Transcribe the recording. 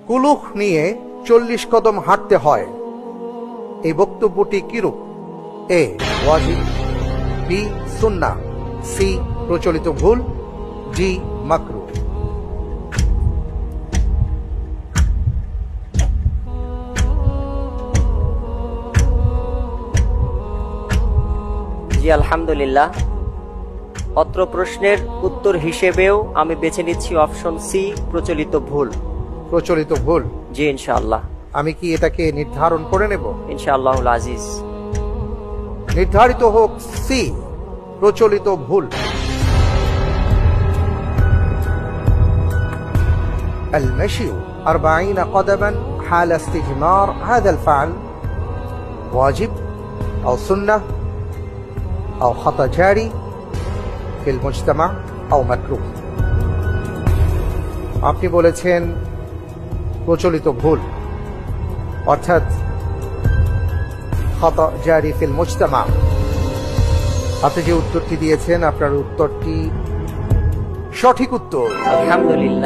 কুলুখ নিয়ে 40 কদম হাঁটতে হয়, এই বক্তব্যটি কিরূপ? এ ওয়াজিব, বি সুন্নাহ, সি প্রচলিত ভুল, ডি মাকরুহ। জি আলহামদুলিল্লাহ, অত্র প্রশ্নের উত্তর হিসেবেও আমি বেছে নিচ্ছি অপশন সি, প্রচলিত ভুল। প্রচলিত ভুল? জি ইনশাআল্লাহ। আমি কি এটাকে নির্ধারণ করে নেব? ইনশাআল্লাহুল আজিজ। নির্ধারিত হোক সি, প্রচলিত ভুল। المشي 40 قدما حال استجمار هذا الفعل واجب أو سنة أو خطأ جاري في المجتمع أو مكروه। আপনি বলেছেন প্রচলিত ভুল, অর্থাৎ খাতা জারি ফিল মুজতামা। আপনি যে উত্তরটি দিয়েছেন আপনার উত্তরটি সঠিক উত্তর। আলহামদুলিল্লাহ।